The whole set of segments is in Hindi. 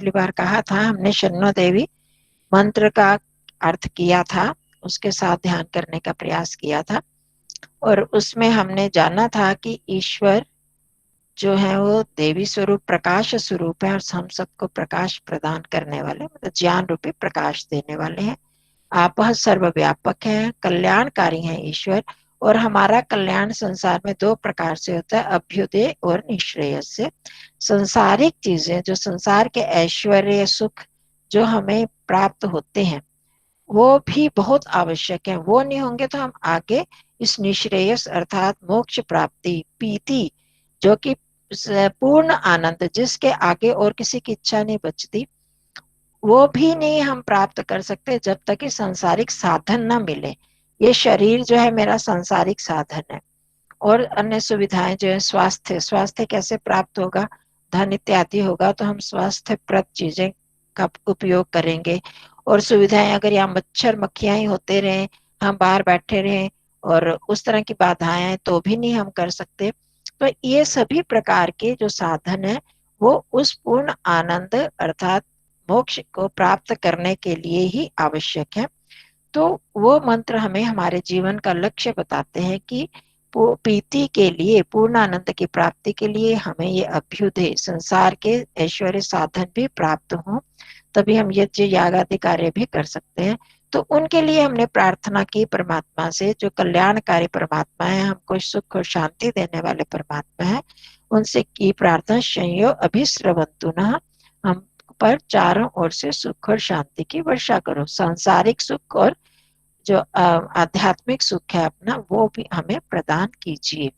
पिछली बार कहा था, हमने शन्नो देवी मंत्र का अर्थ किया था, उसके साथ ध्यान करने का प्रयास किया था। और उसमें हमने जाना था कि ईश्वर जो है वो देवी स्वरूप प्रकाश स्वरूप है और हम सबको प्रकाश प्रदान करने वाले, मतलब ज्ञान रूपी प्रकाश देने वाले हैं। आप सर्वव्यापक हैं, कल्याणकारी हैं ईश्वर। और हमारा कल्याण संसार में दो प्रकार से होता है, अभ्युदय और निश्रेयस से। संसारिक चीजें, जो संसार के ऐश्वर्य सुख जो हमें प्राप्त होते हैं, वो भी बहुत आवश्यक है। वो नहीं होंगे तो हम आगे इस निश्रेयस अर्थात मोक्ष प्राप्ति, पीति, जो कि पूर्ण आनंद, जिसके आगे और किसी की इच्छा नहीं बचती, वो भी नहीं हम प्राप्त कर सकते जब तक कि सांसारिक साधन ना मिले। ये शरीर जो है मेरा सांसारिक साधन है। और अन्य सुविधाएं जो है, स्वास्थ्य, स्वास्थ्य कैसे प्राप्त होगा, धन इत्यादि होगा तो हम स्वास्थ्यप्रद चीजें का उपयोग करेंगे। और सुविधाएं, अगर यहाँ मच्छर मक्खियां ही होते रहे, हम बाहर बैठे रहे और उस तरह की बाधाएं, तो भी नहीं हम कर सकते। तो ये सभी प्रकार के जो साधन है वो उस पूर्ण आनंद अर्थात मोक्ष को प्राप्त करने के लिए ही आवश्यक है। तो वो मंत्र हमें हमारे जीवन का लक्ष्य बताते हैं कि प्रीति के लिए, पूर्ण आनंद की प्राप्ति के लिए हमें ये अभ्युदय, संसार के ऐश्वर्य साधन भी प्राप्त हो, तभी हम यज्ञ याग आदि कार्य भी कर सकते हैं। तो उनके लिए हमने प्रार्थना की परमात्मा से, जो कल्याणकारी परमात्मा है, हमको सुख और शांति देने वाले परमात्मा है, उनसे की प्रार्थना, शंयो अभिस्रवंतु न, हम पर चारों ओर से सुख और शांति की वर्षा करो। सांसारिक सुख और जो आध्यात्मिक सुख है अपना, वो भी हमें प्रदान कीजिए।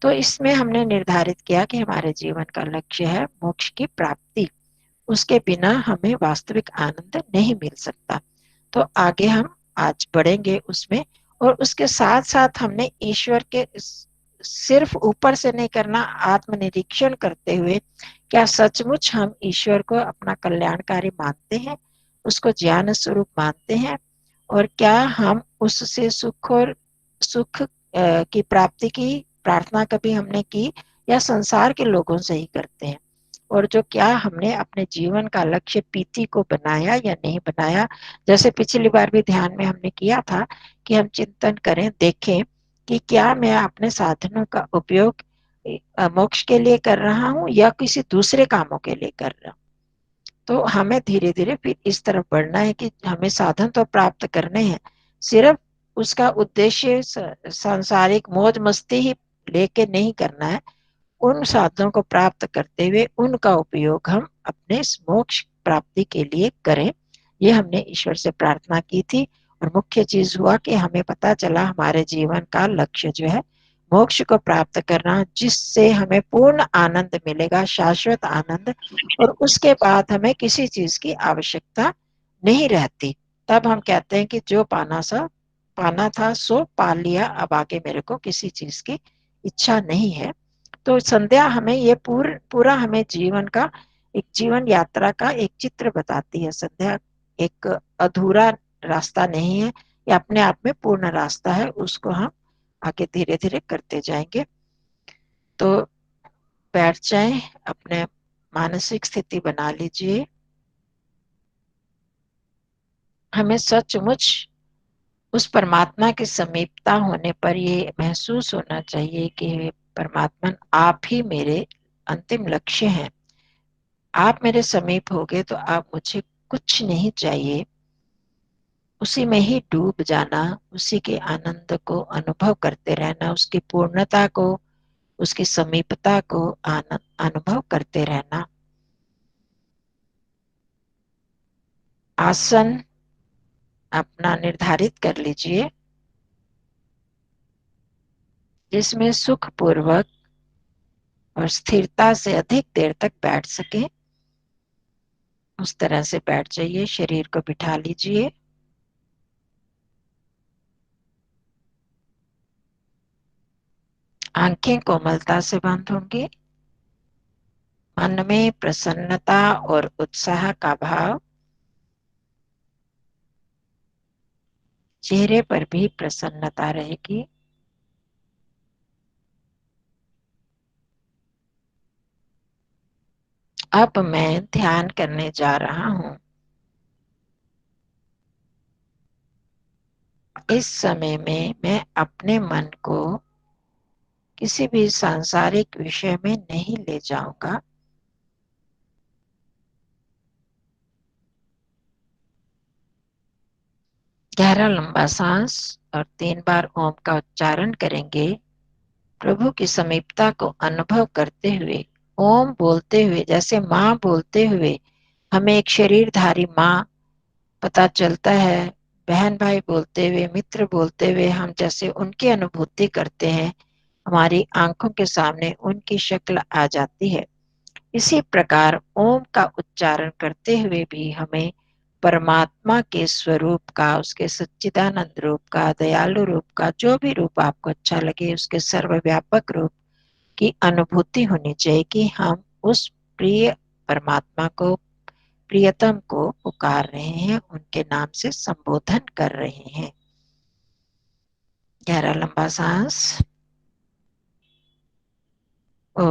तो इसमें हमने निर्धारित किया कि हमारे जीवन का लक्ष्य है मोक्ष की प्राप्ति, उसके बिना हमें वास्तविक आनंद नहीं मिल सकता। तो आगे हम आज बढ़ेंगे उसमें। और उसके साथ साथ हमने ईश्वर के सिर्फ ऊपर से नहीं करना, आत्मनिरीक्षण करते हुए क्या सचमुच हम ईश्वर को अपना कल्याणकारी मानते हैं, उसको ज्ञान स्वरूप मानते हैं, और क्या हम उससे सुख की प्राप्ति की प्रार्थना कभी हमने की, या संसार के लोगों से ही करते हैं। और जो क्या हमने अपने जीवन का लक्ष्य पीति को बनाया या नहीं बनाया। जैसे पिछली बार भी ध्यान में हमने किया था कि हम चिंतन करें, देखें कि क्या मैं अपने साधनों का उपयोग मोक्ष के लिए कर रहा हूँ या किसी दूसरे कामों के लिए कर रहा हूँ। तो हमें धीरे धीरे फिर इस तरफ बढ़ना है कि हमें साधन तो प्राप्त करने हैं, सिर्फ उसका उद्देश्य सांसारिक मौज मस्ती ही लेके नहीं करना है। उन साधनों को प्राप्त करते हुए उनका उपयोग हम अपने मोक्ष प्राप्ति के लिए करें। ये हमने ईश्वर से प्रार्थना की थी। और मुख्य चीज हुआ कि हमें पता चला हमारे जीवन का लक्ष्य जो है मोक्ष को प्राप्त करना, जिससे हमें पूर्ण आनंद मिलेगा, शाश्वत आनंद। और उसके बाद हमें किसी चीज की आवश्यकता नहीं रहती। तब हम कहते हैं कि जो पाना था सो पा लिया, अब आगे मेरे को किसी चीज की इच्छा नहीं है। तो संध्या हमें ये पूरा हमें जीवन का एक जीवन यात्रा का एक चित्र बताती है। संध्या एक अधूरा रास्ता नहीं है, ये अपने आप में पूर्ण रास्ता है, उसको हम आगे धीरे धीरे करते जाएंगे। तो बैठ जाएं, अपने मानसिक स्थिति बना लीजिए। हमें सचमुच उस परमात्मा की समीपता होने पर ये महसूस होना चाहिए कि परमात्मा आप ही मेरे अंतिम लक्ष्य हैं। आप मेरे समीप होगे तो आप मुझे कुछ नहीं चाहिए, उसी में ही डूब जाना, उसी के आनंद को अनुभव करते रहना, उसकी पूर्णता को, उसकी समीपता को अनुभव करते रहना। आसन अपना निर्धारित कर लीजिए जिसमें सुखपूर्वक और स्थिरता से अधिक देर तक बैठ सके। उस तरह से बैठ जाइए, शरीर को बिठा लीजिए। आंखें कोमलता से बंद होंगी। मन में प्रसन्नता और उत्साह का भाव, चेहरे पर भी प्रसन्नता रहेगी। अब मैं ध्यान करने जा रहा हूँ। इस समय में मैं अपने मन को किसी भी सांसारिक विषय में नहीं ले जाऊंगा। गहरा लंबा सांस और 3 बार ओम का उच्चारण करेंगे। प्रभु की समीपता को अनुभव करते हुए, ओम बोलते हुए, जैसे माँ बोलते हुए हमें एक शरीरधारी माँ पता चलता है, बहन भाई बोलते हुए, मित्र बोलते हुए हम जैसे उनकी अनुभूति करते हैं, हमारी आंखों के सामने उनकी शक्ल आ जाती है। इसी प्रकार ओम का उच्चारण करते हुए भी हमें परमात्मा के स्वरूप का, उसके सच्चिदानंद रूप का, दयालु रूप का, जो भी रूप आपको अच्छा लगे, उसके सर्वव्यापक रूप की अनुभूति होनी चाहिए कि हम उस प्रिय परमात्मा को, प्रियतम को पुकार रहे हैं, उनके नाम से संबोधन कर रहे हैं। गहरा लंबा सांस। ओ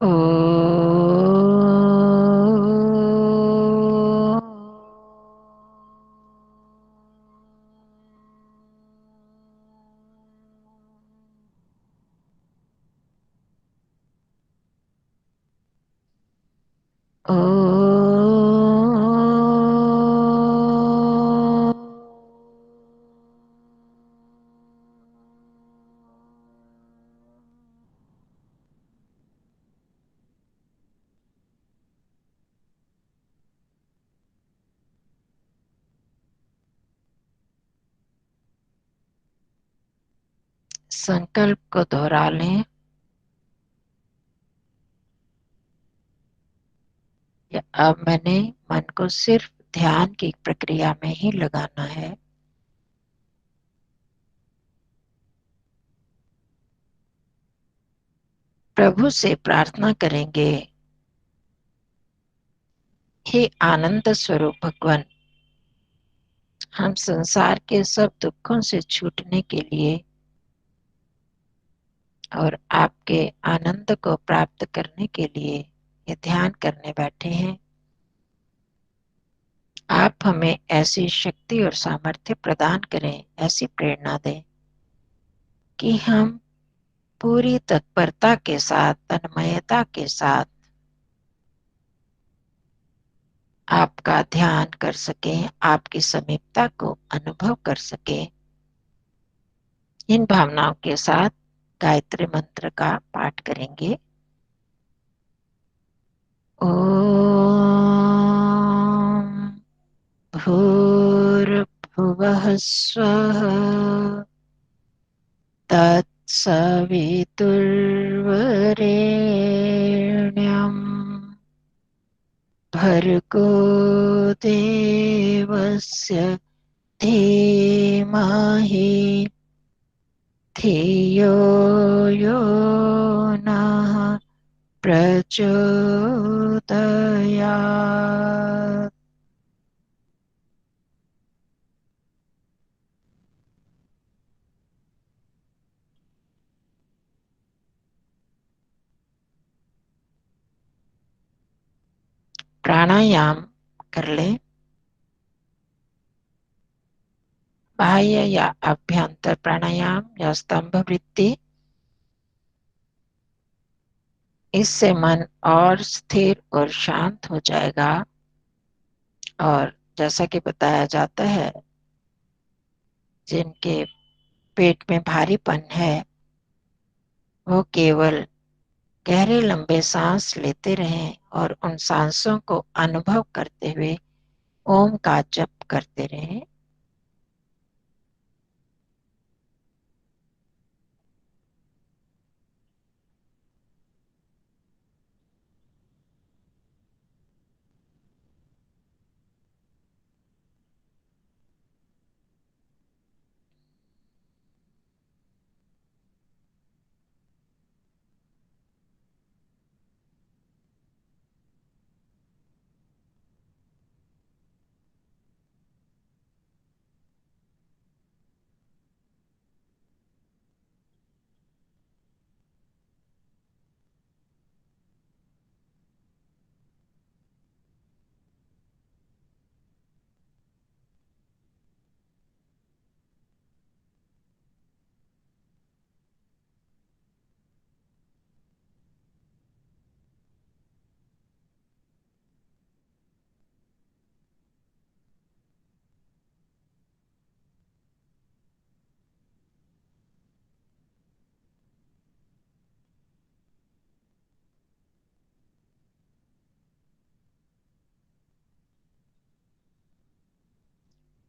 ओ ओ संकल्प को दोहरा लें। अब मैंने मन को सिर्फ ध्यान की प्रक्रिया में ही लगाना है। प्रभु से प्रार्थना करेंगे, हे आनंद स्वरूप भगवान, हम संसार के सब दुखों से छूटने के लिए और आपके आनंद को प्राप्त करने के लिए ये ध्यान करने बैठे हैं। आप हमें ऐसी शक्ति और सामर्थ्य प्रदान करें, ऐसी प्रेरणा दें कि हम पूरी तत्परता के साथ, तन्मयता के साथ आपका ध्यान कर सकें, आपकी समीपता को अनुभव कर सकें। इन भावनाओं के साथ गायत्री मंत्र का पाठ करेंगे। ओम भूर्भुवः स्वः तत्सवितुर्वरेण्यम् भर्गो देवस्य धीमहि धियो यो नः प्रचोदयात्। प्राणायाम कर ले। बाह्य या अभ्यंतर प्राणायाम या स्तंभ वृत्ति, इससे मन और स्थिर और शांत हो जाएगा। और जैसा कि बताया जाता है, जिनके पेट में भारीपन है वो केवल गहरे लंबे सांस लेते रहें और उन सांसों को अनुभव करते हुए ओम का जप करते रहें।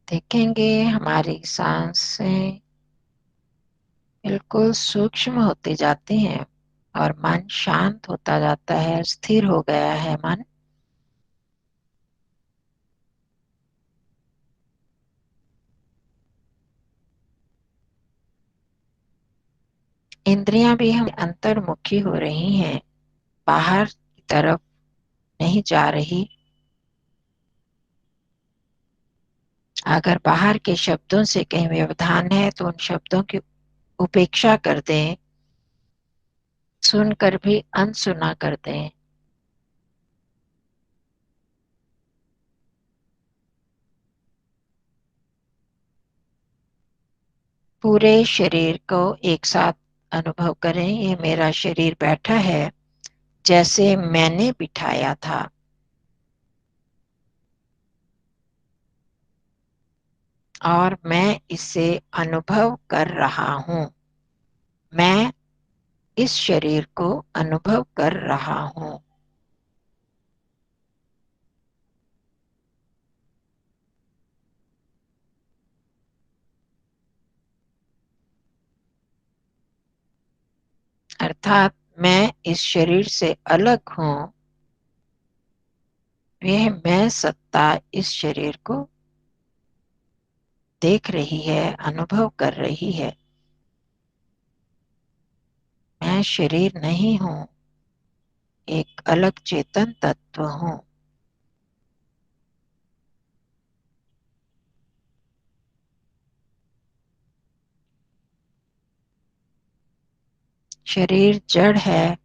देखेंगे हमारी सांसें बिल्कुल सूक्ष्म होती जाती हैं और मन शांत होता जाता है, स्थिर हो गया है मन। इंद्रियां भी हम अंतर्मुखी हो रही हैं, बाहर की तरफ नहीं जा रही। अगर बाहर के शब्दों से कहीं व्यवधान है तो उन शब्दों की उपेक्षा कर दें, सुनकर भी अनसुना कर दें। पूरे शरीर को एक साथ अनुभव करें। ये मेरा शरीर बैठा है जैसे मैंने बिठाया था, और मैं इसे अनुभव कर रहा हूँ। मैं इस शरीर को अनुभव कर रहा हूँ। अर्थात मैं इस शरीर से अलग हूँ। यह मैं सत्ता इस शरीर को देख रही है, अनुभव कर रही है। मैं शरीर नहीं हूँ, एक अलग चेतन तत्व हूँ। शरीर जड़ है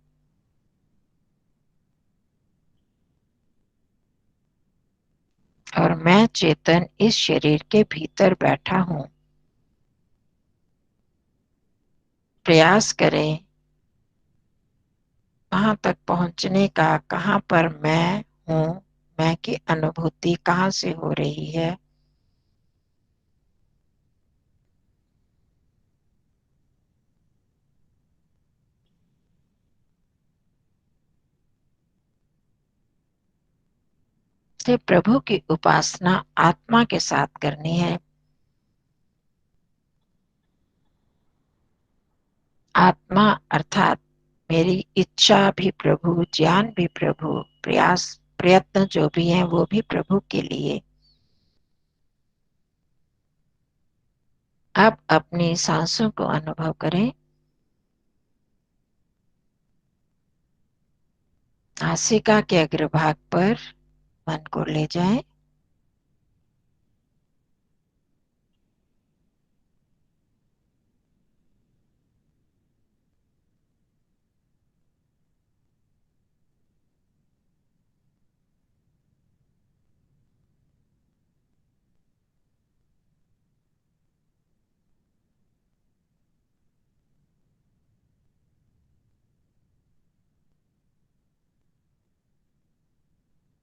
और मैं चेतन इस शरीर के भीतर बैठा हूँ। प्रयास करें वहां तक पहुंचने का, कहाँ पर मैं हूँ, मैं की अनुभूति कहाँ से हो रही है। से प्रभु की उपासना आत्मा के साथ करनी है। आत्मा अर्थात मेरी इच्छा भी प्रभु, ज्ञान भी प्रभु, प्रयास प्रयत्न जो भी हैं वो भी प्रभु के लिए। अब अपनी सांसों को अनुभव करें। नासिका के अग्रभाग पर मन को ले जाएं।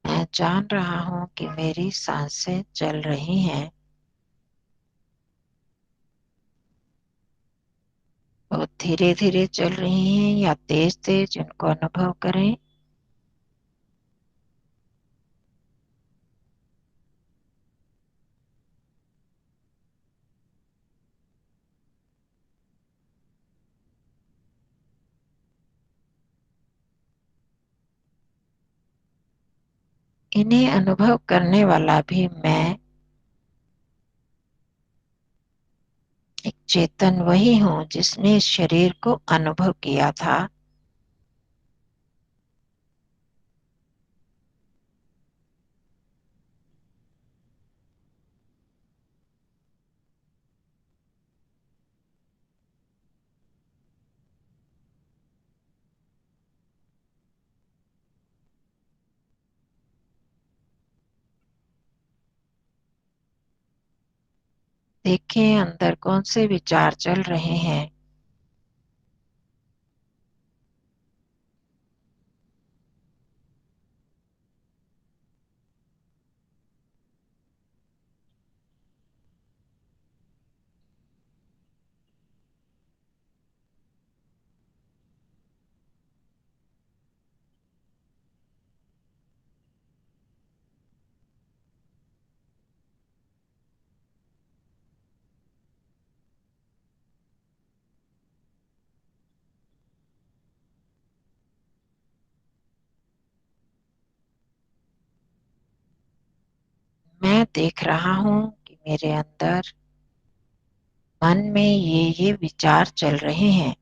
मैं जान रहा हूं कि मेरी सांसें चल रही हैं, बहुत धीरे धीरे चल रही हैं या तेज तेज, इनको अनुभव करें। इन्हें अनुभव करने वाला भी मैं एक चेतन वही हूँ जिसने इस शरीर को अनुभव किया था। देखें अंदर कौन से विचार चल रहे हैं। मैं देख रहा हूं कि मेरे अंदर मन में ये विचार चल रहे हैं,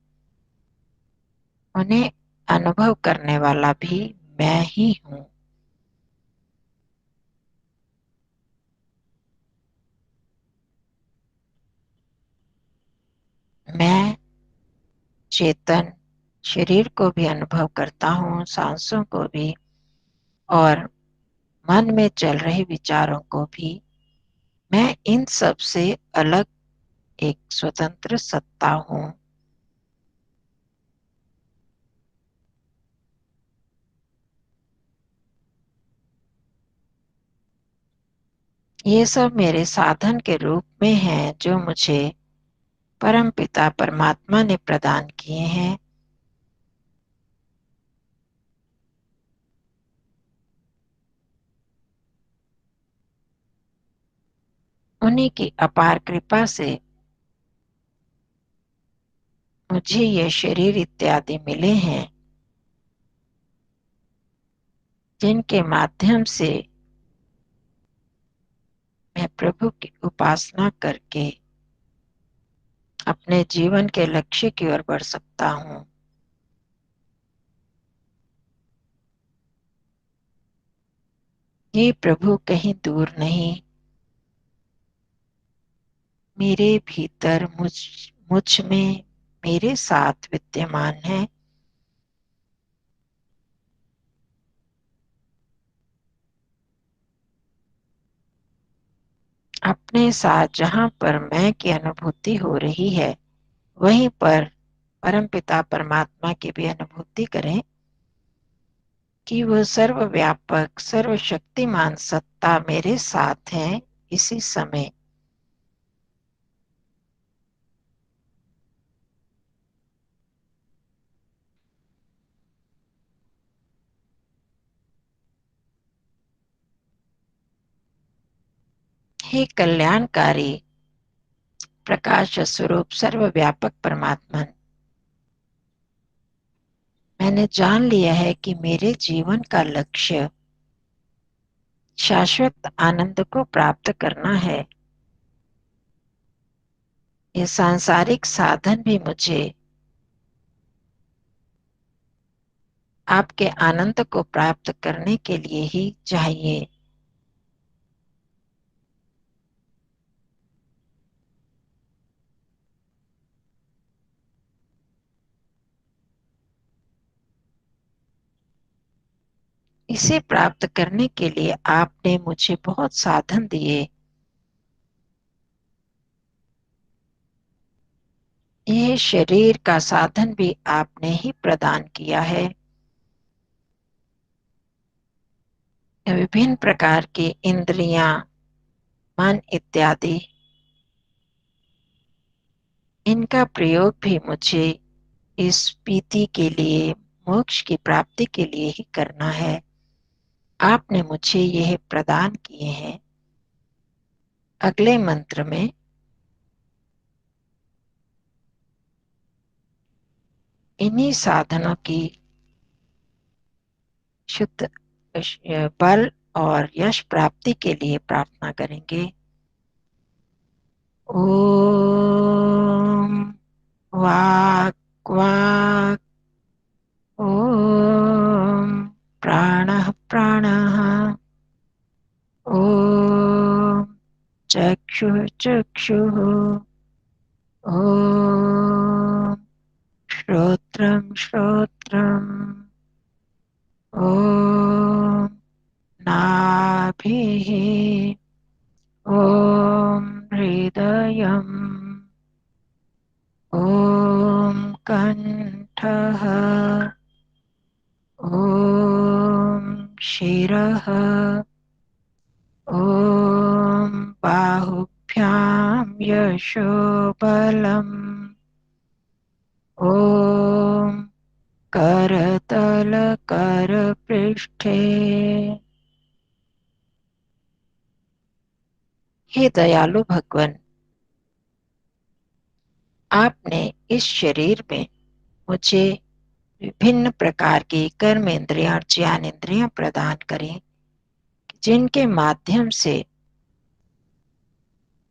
उन्हें अनुभव करने वाला भी मैं ही हूं। मैं चेतन शरीर को भी अनुभव करता हूँ, सांसों को भी, और मन में चल रहे विचारों को भी। मैं इन सब से अलग एक स्वतंत्र सत्ता हूँ। ये सब मेरे साधन के रूप में है जो मुझे परमपिता परमात्मा ने प्रदान किए हैं। उन्हीं की अपार कृपा से मुझे ये शरीर इत्यादि मिले हैं, जिनके माध्यम से मैं प्रभु की उपासना करके अपने जीवन के लक्ष्य की ओर बढ़ सकता हूँ। ये प्रभु कहीं दूर नहीं, मेरे भीतर मुझ में मेरे साथ विद्यमान है। अपने साथ जहाँ पर मैं की अनुभूति हो रही है, वहीं पर परमपिता परमात्मा की भी अनुभूति करें कि वह सर्वव्यापक सर्वशक्तिमान सत्ता मेरे साथ है इसी समय। हे कल्याणकारी प्रकाश स्वरूप सर्वव्यापक परमात्मा, मैंने जान लिया है कि मेरे जीवन का लक्ष्य शाश्वत आनंद को प्राप्त करना है। ये सांसारिक साधन भी मुझे आपके आनंद को प्राप्त करने के लिए ही चाहिए। इसे प्राप्त करने के लिए आपने मुझे बहुत साधन दिए। यह शरीर का साधन भी आपने ही प्रदान किया है। विभिन्न प्रकार की इंद्रियां, मन इत्यादि, इनका प्रयोग भी मुझे इस प्रीति के लिए, मोक्ष की प्राप्ति के लिए ही करना है। आपने मुझे यह प्रदान किए हैं। अगले मंत्र में इन्हीं साधनों की शुद्ध बल और यश प्राप्ति के लिए प्रार्थना करेंगे। ओम वाक् वाक्, ओम प्राणः प्राणः, ओम चक्षुः चक्षुः, ओम श्रोत्रं श्रोत्रम्, ओम नाभिः, ओम हृदयम्, ओम कंठः, ओम शिरः, ओम बाहुभ्यां यशोबलम्, ओम करतल करपृष्ठे। हे दयालु भगवान, आपने इस शरीर में मुझे विभिन्न प्रकार की कर्म इंद्रियां और ज्ञान इंद्रियां प्रदान करें, जिनके माध्यम से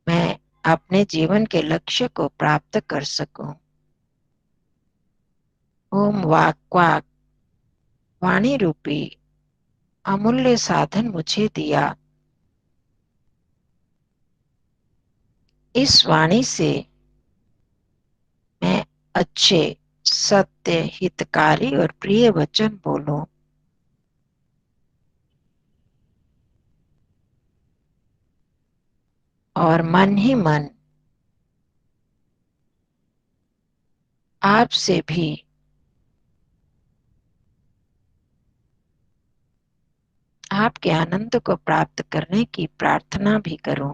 मैं अपने जीवन के लक्ष्य को प्राप्त कर सकूं। ओम वाक वाणी रूपी अमूल्य साधन मुझे दिया। इस वाणी से मैं अच्छे, सत्य, हितकारी और प्रिय वचन बोलूं। और मन ही मन आपसे भी आपके आनंद को प्राप्त करने की प्रार्थना भी करूं।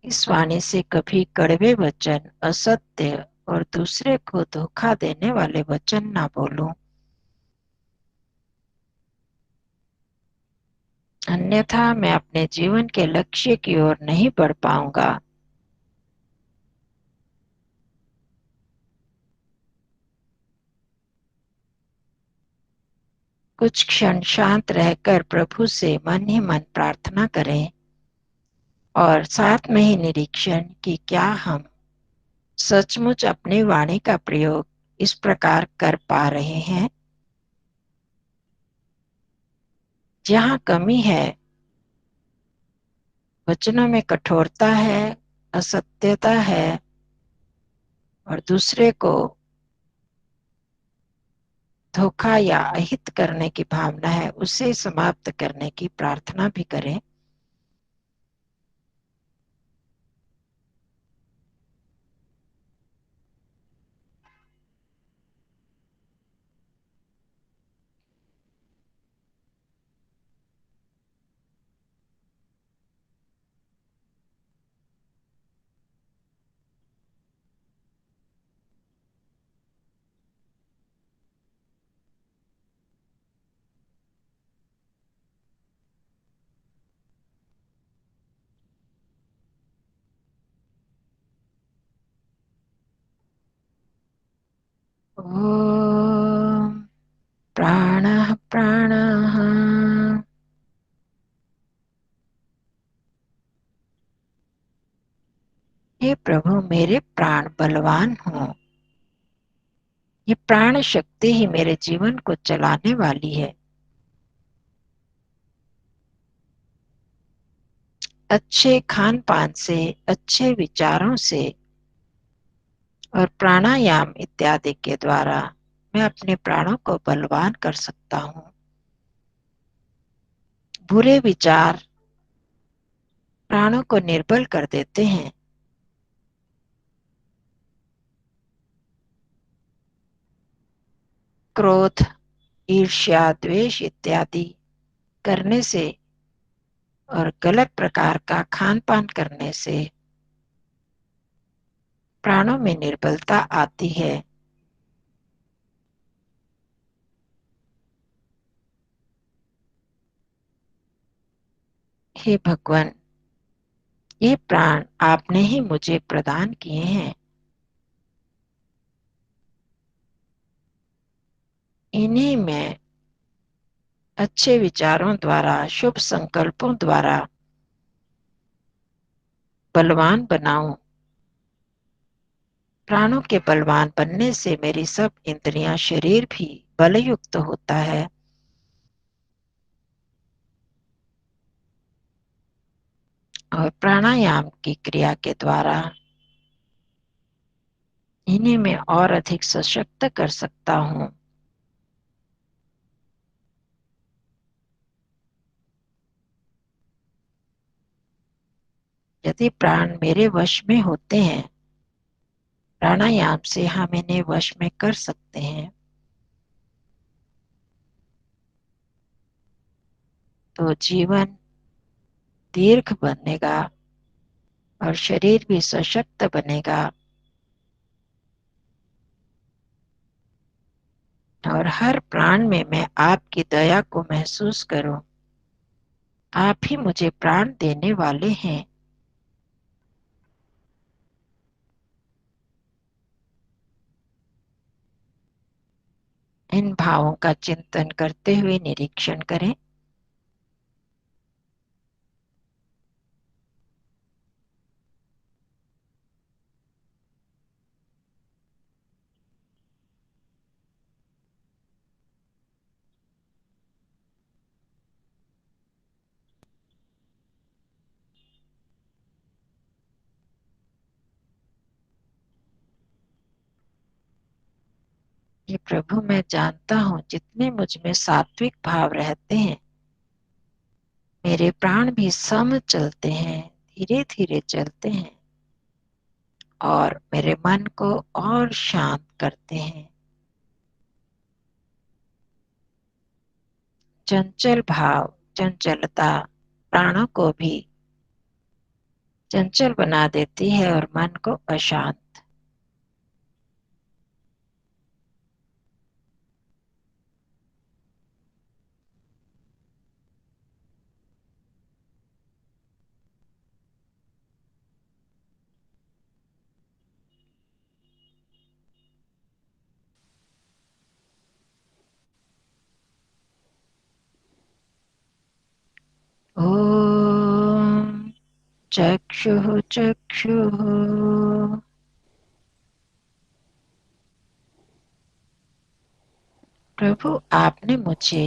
इस वाणी से कभी कड़वे वचन, असत्य और दूसरे को धोखा देने वाले वचन ना बोलूं। अन्यथा मैं अपने जीवन के लक्ष्य की ओर नहीं बढ़ पाऊंगा। कुछ क्षण शांत रहकर प्रभु से मन ही मन प्रार्थना करें और साथ में ही निरीक्षण कि क्या हम सचमुच अपनी वाणी का प्रयोग इस प्रकार कर पा रहे हैं। जहाँ कमी है, वचनों में कठोरता है, असत्यता है और दूसरे को धोखा या अहित करने की भावना है, उसे समाप्त करने की प्रार्थना भी करें। ओम प्राणः प्राणः। हे प्रभु, मेरे प्राण बलवान हो। ये प्राण शक्ति ही मेरे जीवन को चलाने वाली है। अच्छे खान पान से, अच्छे विचारों से और प्राणायाम इत्यादि के द्वारा मैं अपने प्राणों को बलवान कर सकता हूँ। बुरे विचार प्राणों को निर्बल कर देते हैं। क्रोध, ईर्ष्या, द्वेष इत्यादि करने से और गलत प्रकार का खान पान करने से प्राणों में निर्बलता आती है। हे भगवान, ये प्राण आपने ही मुझे प्रदान किए हैं। इन्हीं में अच्छे विचारों द्वारा, शुभ संकल्पों द्वारा बलवान बनाऊं। प्राणों के बलवान बनने से मेरी सब इंद्रियां, शरीर भी बलयुक्त होता है। और प्राणायाम की क्रिया के द्वारा इन्हें मैं और अधिक सशक्त कर सकता हूँ। यदि प्राण मेरे वश में होते हैं, प्राणायाम से हम इन्हें वश में कर सकते हैं, तो जीवन दीर्घ बनेगा और शरीर भी सशक्त बनेगा और हर प्राण में मैं आपकी दया को महसूस करूं। आप ही मुझे प्राण देने वाले हैं। इन भावों का चिंतन करते हुए निरीक्षण करें कि प्रभु मैं जानता हूँ जितने मुझ में सात्विक भाव रहते हैं मेरे प्राण भी सम चलते हैं, धीरे धीरे चलते हैं और मेरे मन को और शांत करते हैं। चंचल भाव, चंचलता प्राणों को भी चंचल बना देती है और मन को अशांत। ओम चक्षुः चक्षुः प्रभु आपने मुझे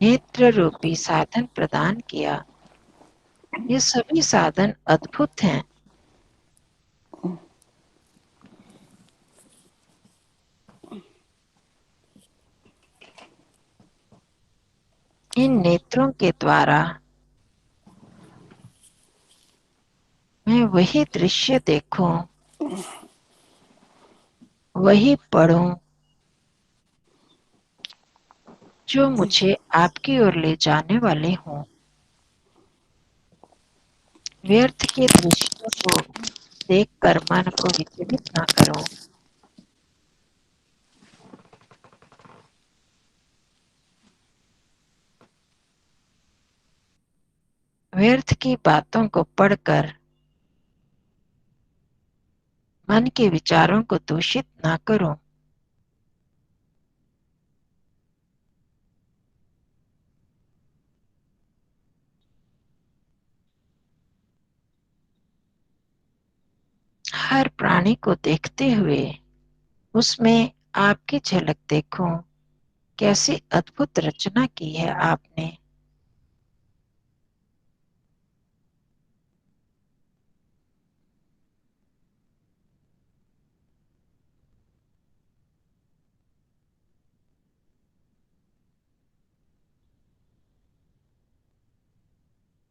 नेत्र रूपी साधन प्रदान किया। ये सभी साधन अद्भुत हैं। इन नेत्रों के द्वारा मैं वही दृश्य देखूं, वही पढ़ूं जो मुझे आपकी ओर ले जाने वाले हों। व्यर्थ के दृश्यों को देखकर मन को विचलित न करो। व्यर्थ की बातों को पढ़कर मन के विचारों को दूषित न करो। हर प्राणी को देखते हुए उसमें आपकी झलक देखो। कैसी अद्भुत रचना की है आपने।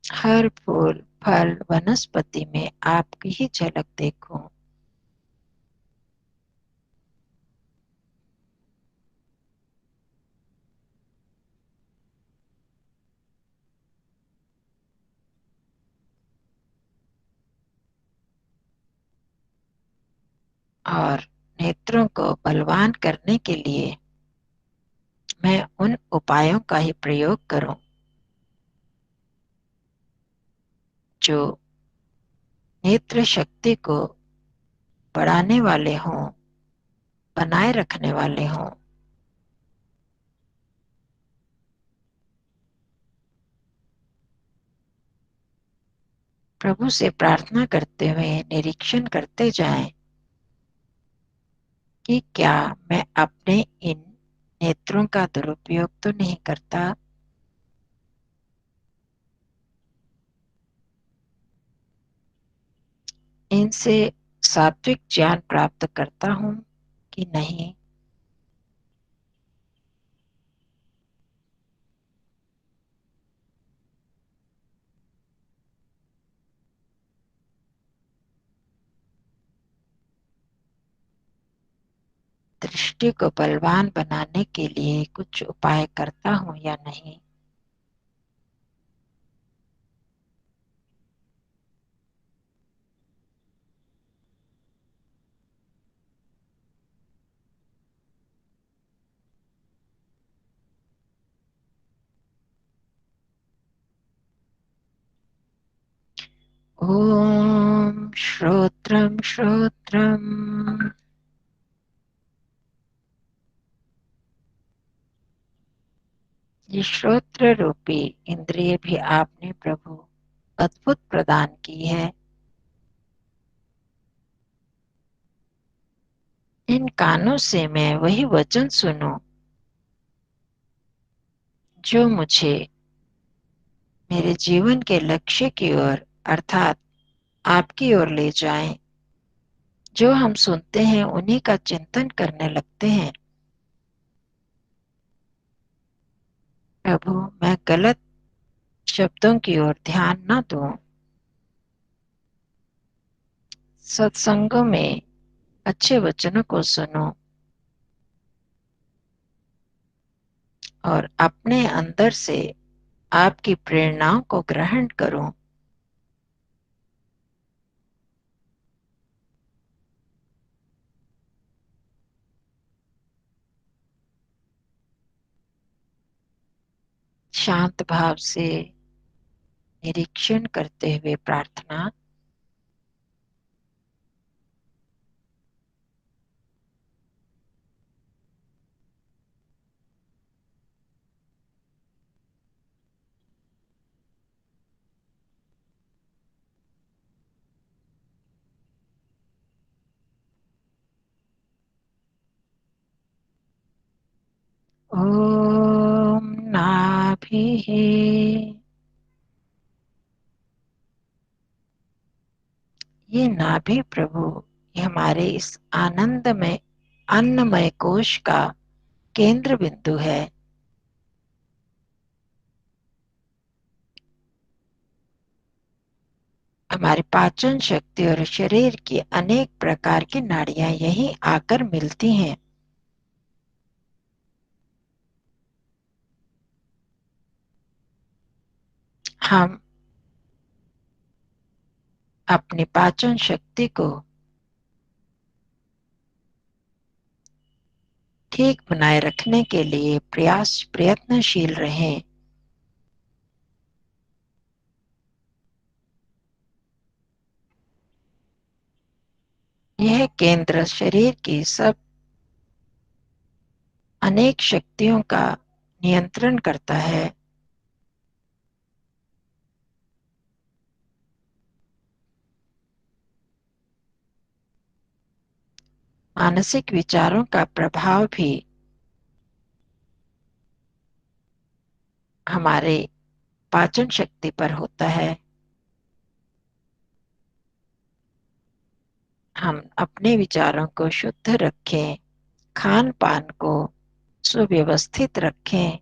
हर फूल फल वनस्पति में आपकी ही झलक देखो। और नेत्रों को बलवान करने के लिए मैं उन उपायों का ही प्रयोग करूं जो नेत्र शक्ति को बढ़ाने वाले हों, बनाए रखने वाले हों। प्रभु से प्रार्थना करते हुए निरीक्षण करते जाएं कि क्या मैं अपने इन नेत्रों का दुरुपयोग तो नहीं करता। इनसे सात्विक ज्ञान प्राप्त करता हूं कि नहीं। दृष्टि को बलवान बनाने के लिए कुछ उपाय करता हूं या नहीं। ओम श्रोत्रम श्रोत्रम ये श्रोत्र रूपी इंद्रिय भी आपने प्रभु अद्भुत प्रदान की है। इन कानों से मैं वही वचन सुनूं जो मुझे मेरे जीवन के लक्ष्य की ओर अर्थात आपकी ओर ले जाएं, जो हम सुनते हैं उन्हीं का चिंतन करने लगते हैं। प्रभु, मैं गलत शब्दों की ओर ध्यान न दूं। सत्संगों में अच्छे वचनों को सुनो और अपने अंदर से आपकी प्रेरणाओं को ग्रहण करो। शांत भाव से निरीक्षण करते हुए प्रार्थना। ओम नाभिः। ये नाभि प्रभु, ये हमारे इस आनंद में अन्नमय कोश का केंद्र बिंदु है। हमारी पाचन शक्ति और शरीर की अनेक प्रकार की नाड़ियां यहीं आकर मिलती हैं। हम अपनी पाचन शक्ति को ठीक बनाए रखने के लिए प्रयत्नशील रहें। यह केंद्र शरीर की सब अनेक शक्तियों का नियंत्रण करता है। मानसिक विचारों का प्रभाव भी हमारे पाचन शक्ति पर होता है। हम अपने विचारों को शुद्ध रखें, खान पान को सुव्यवस्थित रखें।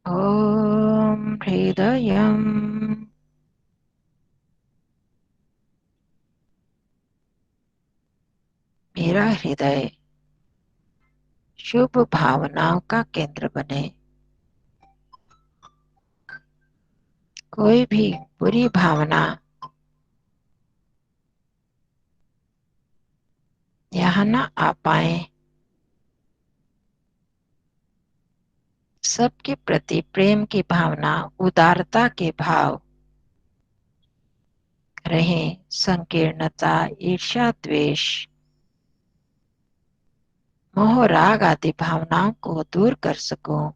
ओम हृदयम्। मेरा हृदय शुभ भावनाओं का केंद्र बने। कोई भी बुरी भावना यहाँ न आ पाए। सबके प्रति प्रेम की भावना, उदारता के भाव रहे। संकीर्णता, ईर्ष्या, द्वेष, मोह, राग आदि भावनाओं को दूर कर सको।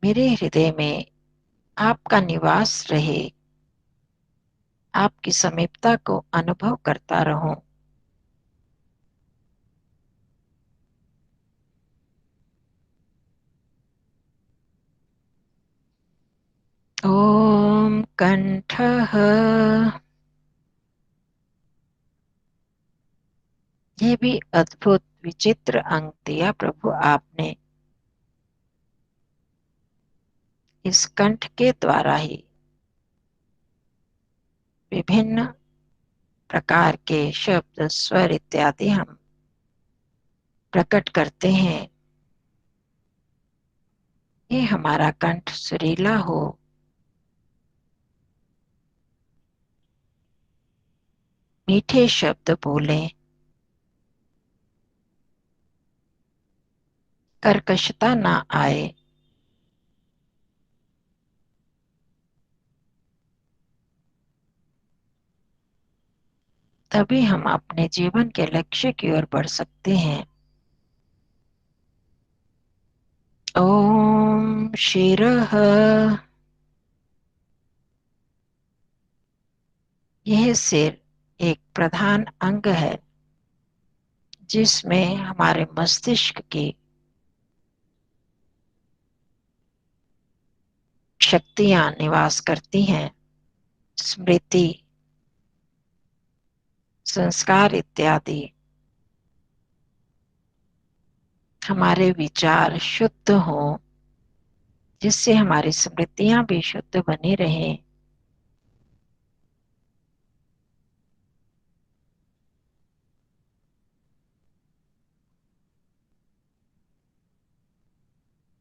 मेरे हृदय में आपका निवास रहे। आपकी समीपता को अनुभव करता रहूं। ओम कंठः। ये भी अद्भुत विचित्र अंग दिया प्रभु आपने। इस कंठ के द्वारा ही विभिन्न प्रकार के शब्द, स्वर इत्यादि हम प्रकट करते हैं। ये हमारा कंठ सुरीला हो, मीठे शब्द बोलें, कर्कशता ना आए। तभी हम अपने जीवन के लक्ष्य की ओर बढ़ सकते हैं। ओम शिरः, यह सिर एक प्रधान अंग है जिसमें हमारे मस्तिष्क की शक्तियां निवास करती हैं। स्मृति, संस्कार इत्यादि। हमारे विचार शुद्ध हों, जिससे हमारी स्मृतियां भी शुद्ध बनी रहें।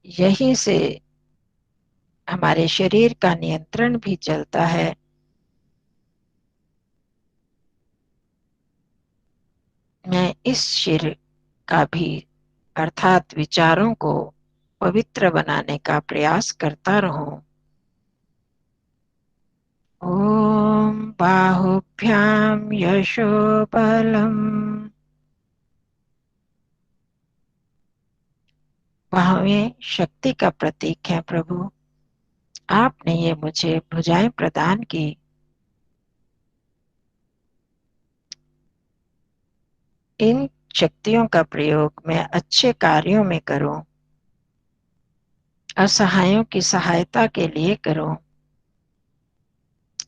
यहीं से हमारे शरीर का नियंत्रण भी चलता है। मैं इस शरीर का भी अर्थात विचारों को पवित्र बनाने का प्रयास करता रहूं। ओम बाहुभ्याम यशो बलम, बाहुएं शक्ति का प्रतीक है प्रभु। आपने ये मुझे भुजाएं प्रदान की। इन शक्तियों का प्रयोग मैं अच्छे कार्यों में करूं, असहायों की सहायता के लिए करूं,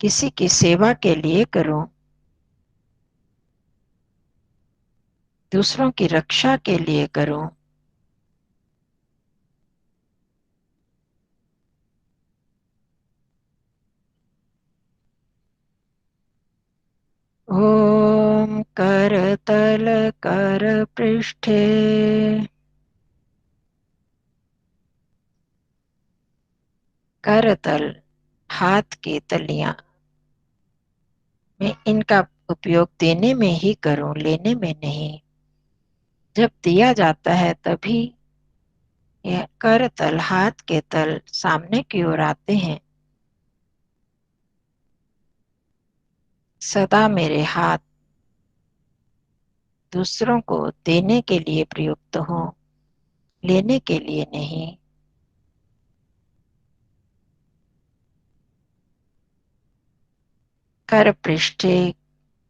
किसी की सेवा के लिए करूं, दूसरों की रक्षा के लिए करूं। ओम करतल कर पृष्ठे, करतल हाथ की तलियां, मैं इनका उपयोग देने में ही करूं, लेने में नहीं। जब दिया जाता है तभी यह कर तल, हाथ के तल सामने की ओर आते हैं। सदा मेरे हाथ दूसरों को देने के लिए प्रयुक्त हो, लेने के लिए नहीं। कर पृष्ठे,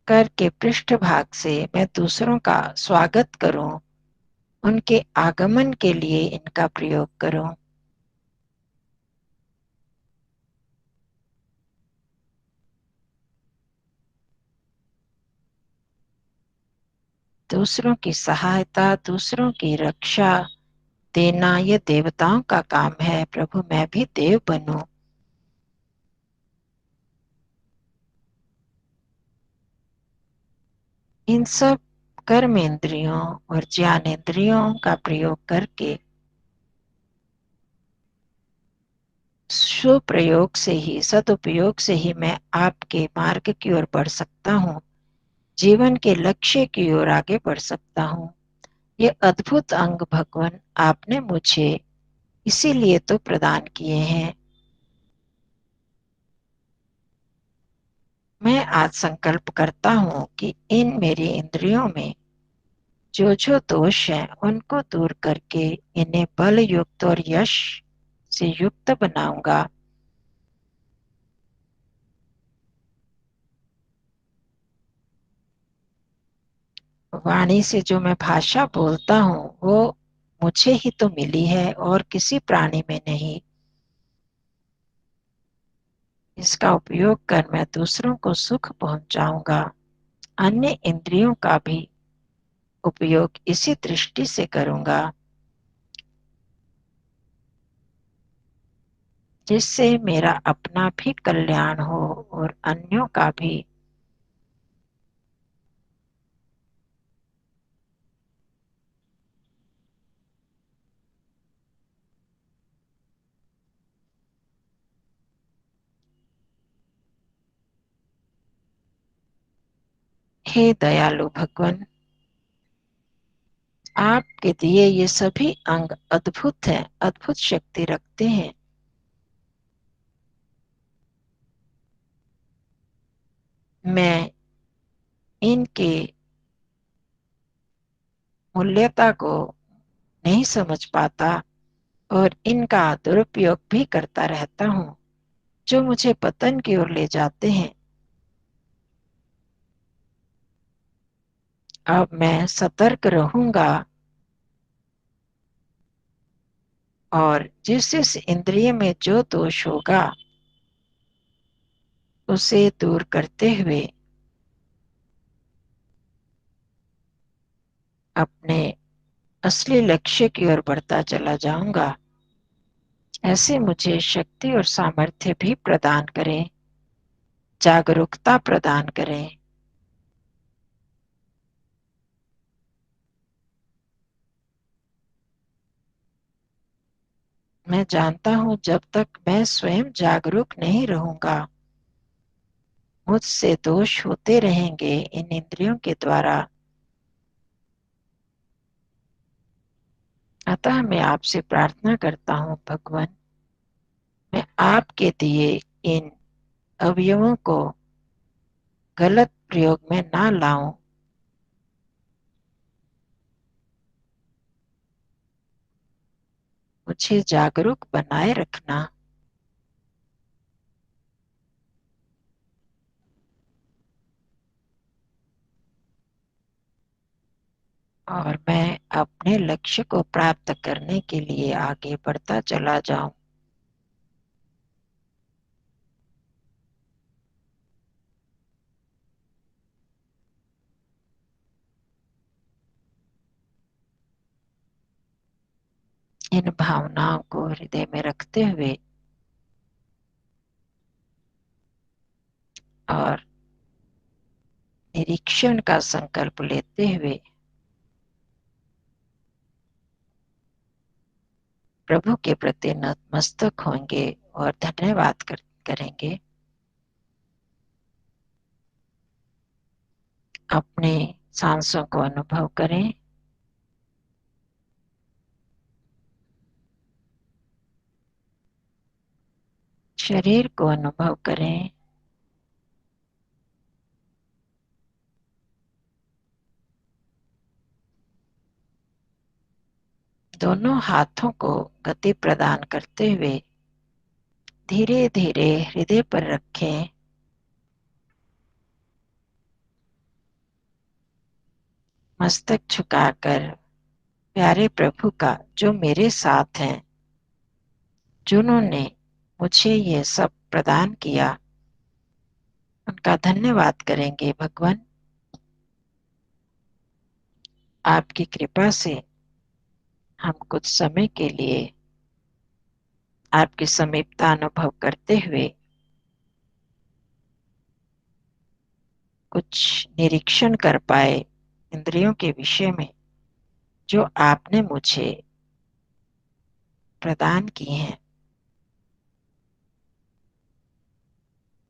कर के पृष्ठ भाग से मैं दूसरों का स्वागत करूं, उनके आगमन के लिए इनका प्रयोग करूं। दूसरों की सहायता, दूसरों की रक्षा देना, यह देवताओं का काम है। प्रभु मैं भी देव बनूं। इन सब कर्मेंद्रियों और ज्ञानेंद्रियों का प्रयोग करके सुप्रयोग से ही, सदुपयोग से ही मैं आपके मार्ग की ओर बढ़ सकता हूँ, जीवन के लक्ष्य की ओर आगे बढ़ सकता हूँ। ये अद्भुत अंग भगवान आपने मुझे इसीलिए तो प्रदान किए हैं। मैं आज संकल्प करता हूँ कि इन मेरी इंद्रियों में जो जो दोष हैं उनको दूर करके इन्हें बल युक्त और यश से युक्त बनाऊंगा। वाणी से जो मैं भाषा बोलता हूँ वो मुझे ही तो मिली है और किसी प्राणी में नहीं। इसका उपयोग कर मैं दूसरों को सुख पहुंचाऊंगा। अन्य इंद्रियों का भी उपयोग इसी दृष्टि से करूंगा जिससे मेरा अपना भी कल्याण हो और अन्यों का भी। हे दयालु भगवान, आपके दिए ये सभी अंग अद्भुत हैं, अद्भुत शक्ति रखते हैं। मैं इनके मूल्यता को नहीं समझ पाता और इनका दुरुपयोग भी करता रहता हूँ, जो मुझे पतन की ओर ले जाते हैं। अब मैं सतर्क रहूंगा और जिस इंद्रिय में जो दोष होगा उसे दूर करते हुए अपने असली लक्ष्य की ओर बढ़ता चला जाऊंगा। ऐसे मुझे शक्ति और सामर्थ्य भी प्रदान करें, जागरूकता प्रदान करें। मैं जानता हूं जब तक मैं स्वयं जागरूक नहीं रहूंगा, मुझसे दोष होते रहेंगे इन इंद्रियों के द्वारा। अतः मैं आपसे प्रार्थना करता हूं भगवान, मैं आपके दिए इन अवयवों को गलत प्रयोग में ना लाऊं। मुझे जागरूक बनाए रखना और मैं अपने लक्ष्य को प्राप्त करने के लिए आगे बढ़ता चला जाऊं। इन भावनाओं को हृदय में रखते हुए और निरीक्षण का संकल्प लेते हुए प्रभु के प्रति नतमस्तक होंगे और धन्यवाद करेंगे। अपने सांसों को अनुभव करें। शरीर को अनुभव करें। दोनों हाथों को गति प्रदान करते हुए धीरे धीरे हृदय पर रखें। मस्तक झुकाकर प्यारे प्रभु का, जो मेरे साथ हैं, जिन्होंने मुझे ये सब प्रदान किया, उनका धन्यवाद करेंगे। भगवान, आपकी कृपा से हम कुछ समय के लिए आपकी समीपता अनुभव करते हुए कुछ निरीक्षण कर पाए इंद्रियों के विषय में जो आपने मुझे प्रदान किए हैं।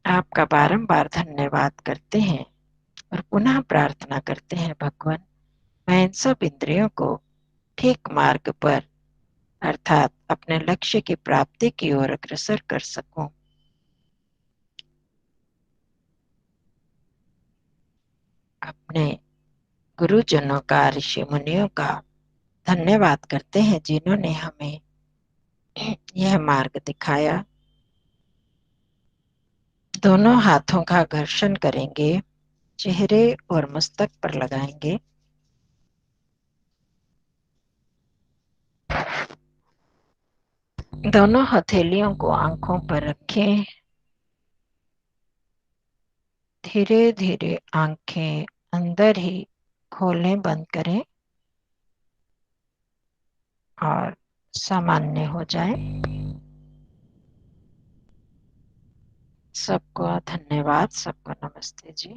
आपका बारंबार धन्यवाद करते हैं और पुनः प्रार्थना करते हैं भगवान, मैं इन सब इंद्रियों को ठीक मार्ग पर अर्थात अपने लक्ष्य की प्राप्ति की ओर अग्रसर कर सकूं। अपने गुरुजनों का, ऋषि मुनियों का धन्यवाद करते हैं जिन्होंने हमें यह मार्ग दिखाया। दोनों हाथों का घर्षण करेंगे, चेहरे और मस्तक पर लगाएंगे। दोनों हथेलियों को आंखों पर रखें। धीरे धीरे आंखें अंदर ही खोलें, बंद करें और सामान्य हो जाए। सबको धन्यवाद, सबको नमस्ते जी।